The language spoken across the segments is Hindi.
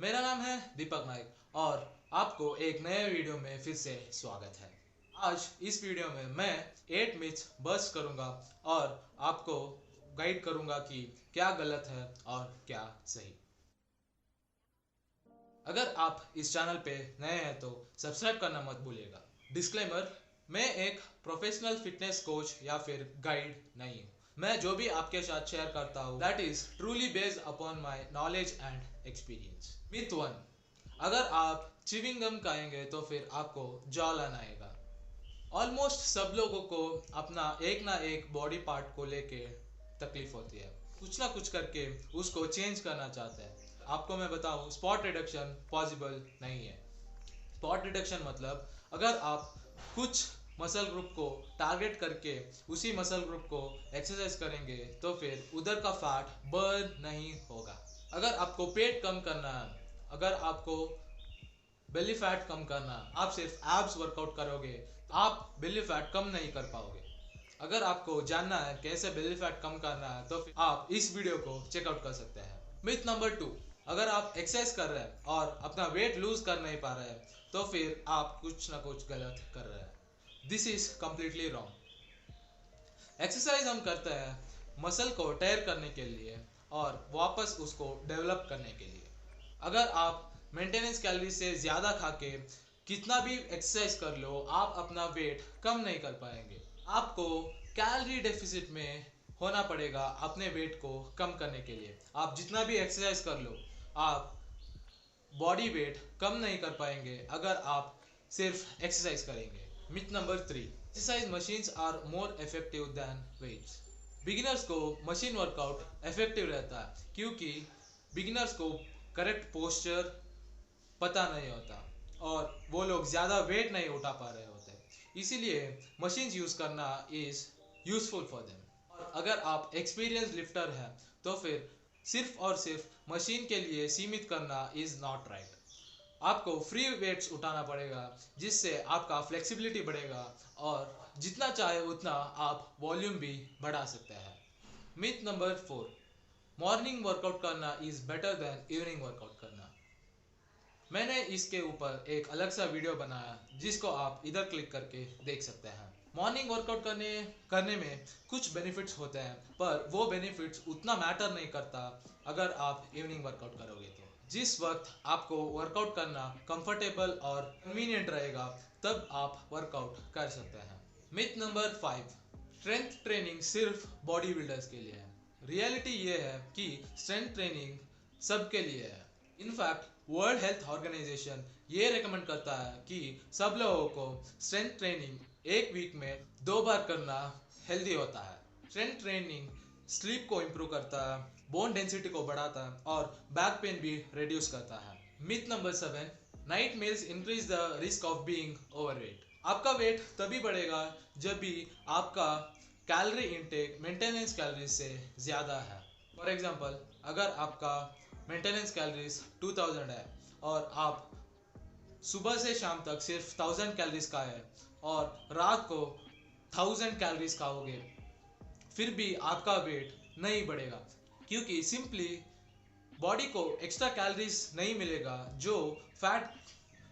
मेरा नाम है दीपक नाइक और आपको एक नए वीडियो में फिर से स्वागत है। आज इस वीडियो में मैं 8 मिथ्स बस्ट करूंगा और आपको गाइड करूंगा कि क्या गलत है और क्या सही। अगर आप इस चैनल पे नए हैं तो सब्सक्राइब करना मत भूलिएगा। डिस्क्लेमर, मैं एक प्रोफेशनल फिटनेस कोच या फिर गाइड नहीं हूँ। मैं जो भी आपके साथ शेयर करता हूँ that is truly based upon my knowledge and experience. Myth 1, अगर आप च्युइंग गम खाएंगे तो फिर आपको जॉ लाइन आएगा। ऑलमोस्ट सब लोगों को अपना एक ना एक बॉडी पार्ट को लेके तकलीफ होती है, कुछ ना कुछ करके उसको चेंज करना चाहते हैं। आपको मैं बताऊं, स्पॉट रिडक्शन पॉसिबल नहीं है। स्पॉट रिडक्शन मतलब अगर आप कुछ मसल ग्रुप को टारगेट करके उसी मसल ग्रुप को एक्सरसाइज करेंगे तो फिर उधर का फैट बर्न नहीं होगा। अगर आपको पेट कम करना है, अगर आपको बेली फैट कम करना, आप सिर्फ एब्स वर्कआउट करोगे, आप बेली फैट कम नहीं कर पाओगे। अगर आपको जानना है कैसे बेली फैट कम करना है तो फिर आप इस वीडियो को चेकआउट कर सकते हैं। मिथ नंबर 2, अगर आप एक्सरसाइज कर रहे हैं और अपना वेट लूज कर नहीं पा रहे हैं तो फिर आप कुछ ना कुछ गलत कर रहे हैं। This is completely wrong. Exercise हम करते हैं मसल को टेयर करने के लिए और वापस उसको डेवलप करने के लिए। अगर आप मेंटेनेंस कैलोरी से ज़्यादा खा के कितना भी एक्सरसाइज कर लो, आप अपना वेट कम नहीं कर पाएंगे। आपको कैलोरी डेफिसिट में होना पड़ेगा अपने वेट को कम करने के लिए। आप जितना भी एक्सरसाइज कर लो, आप बॉडी वेट कम नहीं कर पाएंगे अगर आप सिर्फ एक्सरसाइज करेंगे। Myth number 3, exercise machines are more effective than weights. Beginners को मशीन वर्कआउट इफेक्टिव रहता है क्योंकि बिगिनर्स को करेक्ट पोस्चर पता नहीं होता और वो लोग ज़्यादा वेट नहीं उठा पा रहे होते, इसीलिए मशीन्स यूज़ करना इज़ यूजफुल फॉर देम। और अगर आप एक्सपीरियंस लिफ्टर हैं तो फिर सिर्फ और सिर्फ मशीन के लिए सीमित करना इज़ नॉट राइट। आपको फ्री वेट्स उठाना पड़ेगा जिससे आपका फ्लेक्सिबिलिटी बढ़ेगा और जितना चाहे उतना आप वॉल्यूम भी बढ़ा सकते हैं। मिथ नंबर 4, मॉर्निंग वर्कआउट करना is better than evening workout करना। मैंने इसके ऊपर एक अलग सा वीडियो बनाया जिसको आप इधर क्लिक करके देख सकते हैं। मॉर्निंग वर्कआउट करने में कुछ बेनिफिट्स होते हैं पर वो बेनिफिट्स उतना मैटर नहीं करता अगर आप इवनिंग वर्कआउट करोगे तो। जिस वक्त आपको वर्कआउट करना कंफर्टेबल और कन्वीनियंट रहेगा तब आप वर्कआउट कर सकते हैं। मिथ नंबर 5, स्ट्रेंथ ट्रेनिंग सिर्फ बॉडी बिल्डर्स के लिए है। रियलिटी ये है कि स्ट्रेंथ ट्रेनिंग सबके लिए है। इनफैक्ट वर्ल्ड हेल्थ ऑर्गेनाइजेशन ये रेकमेंड करता है कि सब लोगों को स्ट्रेंथ ट्रेनिंग एक वीक में 2 बार करना हेल्दी होता है। स्ट्रेंथ ट्रेनिंग स्लीप को इम्प्रूव करता है, बोन डेंसिटी को बढ़ाता है और बैक पेन भी रिड्यूस करता है। Myth number 7, night meals increase the risk of being overweight. आपका वेट तभी बढ़ेगा जब भी आपका कैलोरी इनटेक मेंटेनेंस कैलोरीज से ज़्यादा है। फॉर एग्जांपल, अगर आपका मेंटेनेंस कैलोरीज 2000 है और आप सुबह से शाम तक सिर्फ 1000 कैलोरीज का है और रात को 1000 कैलोरीज खाओगे, फिर भी आपका वेट नहीं बढ़ेगा क्योंकि सिंपली बॉडी को एक्स्ट्रा कैलोरीज नहीं मिलेगा जो फैट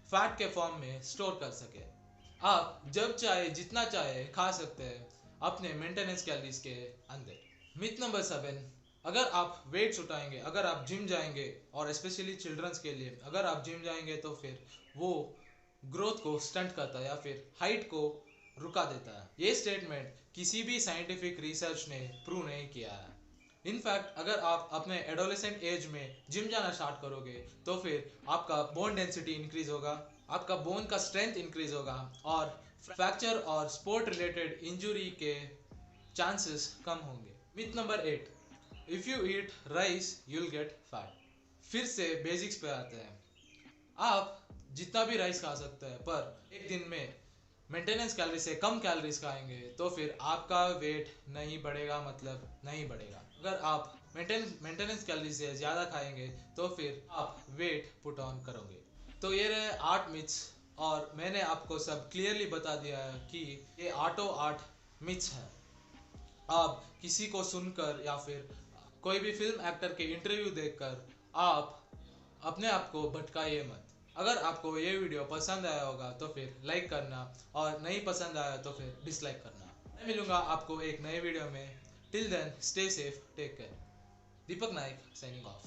फैट के फॉर्म में स्टोर कर सके। आप जब चाहे जितना चाहे खा सकते हैं अपने मेंटेनेंस कैलोरीज के अंदर। मिथ नंबर 7, अगर आप वेट्स उठाएंगे, अगर आप जिम जाएंगे और स्पेशली चिल्ड्रंस के लिए अगर आप जिम जाएंगे तो फिर वो ग्रोथ को स्टंट करता है या फिर हाइट को रुका देता है। ये स्टेटमेंट किसी भी साइंटिफिक रिसर्च ने प्रूव नहीं किया है। इनफैक्ट अगर आप अपने एडोलेसेंट एज में जिम जाना स्टार्ट करोगे तो फिर आपका बोन डेंसिटी इंक्रीज होगा, आपका बोन का स्ट्रेंथ इंक्रीज होगा और फ्रैक्चर और स्पोर्ट रिलेटेड इंजुरी के चांसेस कम होंगे। Myth number 8, if you eat rice you'll get fat. फिर से बेसिक्स पे आते हैं। आप जितना भी राइस खा सकते हैं पर एक दिन में मेंटेनेंस कैलोरी से कम कैलोरीज खाएंगे तो फिर आपका वेट नहीं बढ़ेगा, मतलब नहीं बढ़ेगा। अगर आप मेंटेनेंस कैलोरी से ज़्यादा खाएंगे तो फिर आप वेट पुट ऑन करोगे। तो ये रहे 8 मिथ्स और मैंने आपको सब क्लियरली बता दिया है कि ये 8 मिथ्स हैं। आप किसी को सुनकर या फिर कोई भी फिल्म एक्टर के इंटरव्यू देखकर आप अपने आप को भटकाइए मत। अगर आपको ये वीडियो पसंद आया होगा तो फिर लाइक करना, और नहीं पसंद आया तो फिर डिसलाइक करना। मैं मिलूंगा आपको एक नए वीडियो में। Till then stay safe, take care. Deepak Naik signing of.